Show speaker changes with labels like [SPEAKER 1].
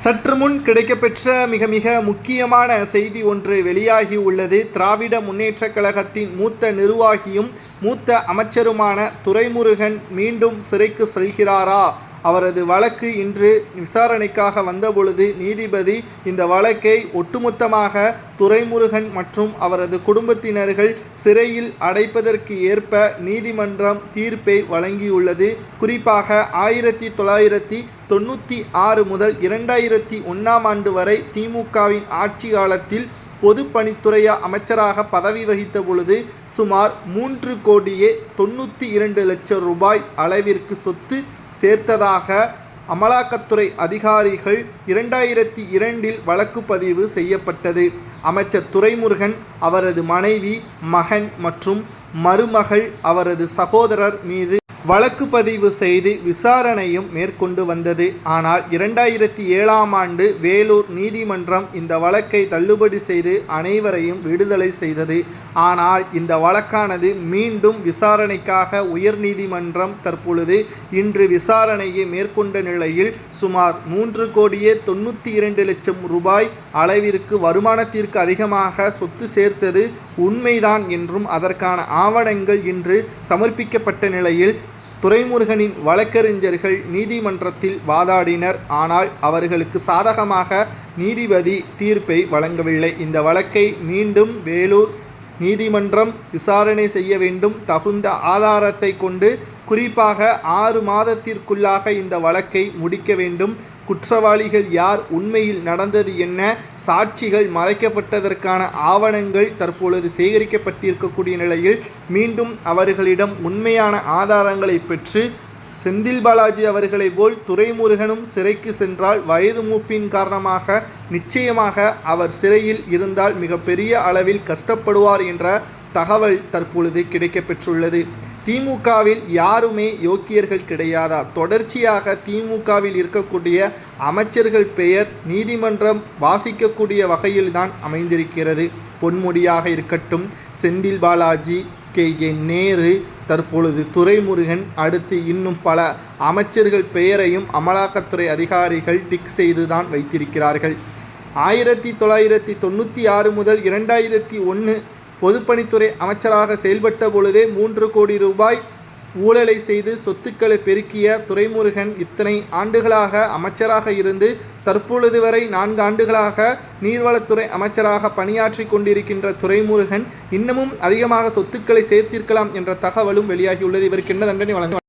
[SPEAKER 1] சற்று முன் கிடைக்கப்பெற்ற மிக முக்கியமான செய்தி ஒன்று வெளியாகி உள்ளது. திராவிட முன்னேற்றக் கழகத்தின் மூத்த நிர்வாகியும் மூத்த அமைச்சருமான துரைமுருகன் மீண்டும் சிறைக்கு செல்கிறாரா? அவரது வழக்கு இன்று விசாரணைக்காக வந்தபொழுது நீதிபதி இந்த வழக்கை ஒட்டுமொத்தமாக துரைமுருகன் மற்றும் அவரது குடும்பத்தினர்கள் சிறையில் அடைப்பதற்கு ஏற்ப நீதிமன்றம் தீர்ப்பை வழங்கியுள்ளது. குறிப்பாக 1996 முதல் 2001 வரை திமுகவின் ஆட்சி காலத்தில் பொதுப்பணித்துறை அமைச்சராக பதவி வகித்த பொழுது சுமார் 3,92,00,000 ரூபாய் அளவிற்கு சொத்து சேர்த்ததாக அமலாக்கத்துறை அதிகாரிகள் 2002 வழக்கு பதிவு செய்யப்பட்டது. அமைச்சர் துரைமுருகன், அவரது மனைவி, மகன் மற்றும் மருமகள், அவரது சகோதரர் மீது வழக்கு பதிவு செய்து விசாரணையும் மேற்கொண்டு வந்தது. ஆனால் 2007 வேலூர் நீதிமன்றம் இந்த வழக்கை தள்ளுபடி செய்து அனைவரையும் விடுதலை செய்தது. ஆனால் இந்த வழக்கானது மீண்டும் விசாரணைக்காக உயர்நீதிமன்றம் தற்பொழுது இன்று விசாரணையை மேற்கொண்ட நிலையில் சுமார் 3,92,00,000 ரூபாய் அளவிற்கு வருமானத்திற்கு அதிகமாக சொத்து சேர்த்தது உண்மைதான் என்றும் அதற்கான ஆவணங்கள் இன்று சமர்ப்பிக்கப்பட்ட நிலையில் துரைமுருகனின் வழக்கறிஞர்கள் நீதிமன்றத்தில் வாதாடினர். ஆனால் அவர்களுக்கு சாதகமாக நீதிபதி தீர்ப்பை வழங்கவில்லை. இந்த வழக்கை மீண்டும் வேலூர் நீதிமன்றம் விசாரணை செய்ய வேண்டும். தகுந்த ஆதாரத்தை கொண்டு குறிப்பாக 6 மாதத்திற்குள்ளாக இந்த வழக்கை முடிக்க வேண்டும். குற்றவாளிகள் யார், உண்மையில் நடந்தது என்ன, சாட்சிகள் மறைக்கப்பட்டதற்கான ஆவணங்கள் தற்பொழுது சேகரிக்கப்பட்டிருக்கக்கூடிய நிலையில் மீண்டும் அவர்களிடம் உண்மையான ஆதாரங்களை பெற்று செந்தில் பாலாஜி அவர்களை போல் துரைமுருகனும் சிறைக்கு சென்றால் வயது மூப்பின் காரணமாக நிச்சயமாக அவர் சிறையில் இருந்தால் மிகப்பெரிய அளவில் கஷ்டப்படுவார் என்ற தகவல் தற்பொழுது கிடைக்கப்பெற்றுள்ளது. திமுகவில் யாருமே யோக்கியர்கள் கிடையாதா? தொடர்ச்சியாக திமுகவில் இருக்கக்கூடிய அமைச்சர்கள் பெயர் நீதிமன்றம் வாசிக்கக்கூடிய வகையில்தான் அமைந்திருக்கிறது. பொன்முடியாக இருக்கட்டும், செந்தில் பாலாஜி, கே நேரு, தற்பொழுது துரைமுருகன், அடுத்து இன்னும் பல அமைச்சர்கள் பெயரையும் அமலாக்கத்துறை அதிகாரிகள் டிக் செய்துதான் வைத்திருக்கிறார்கள். 1996 முதல் 2001 பொதுப்பணித்துறை அமைச்சராக செயல்பட்ட பொழுதே 3 கோடி ரூபாய் ஊழலை செய்து சொத்துக்களை பெருக்கிய துரைமுருகன் இத்தனை ஆண்டுகளாக அமைச்சராக இருந்து தற்பொழுது வரை 4 ஆண்டுகளாக நீர்வளத்துறை அமைச்சராக பணியாற்றி கொண்டிருக்கின்ற துரைமுருகன் இன்னமும் அதிகமாக சொத்துக்களை சேர்த்திருக்கலாம் என்ற தகவலும் வெளியாகியுள்ளது. இவருக்கு என்ன தண்டனை வழங்க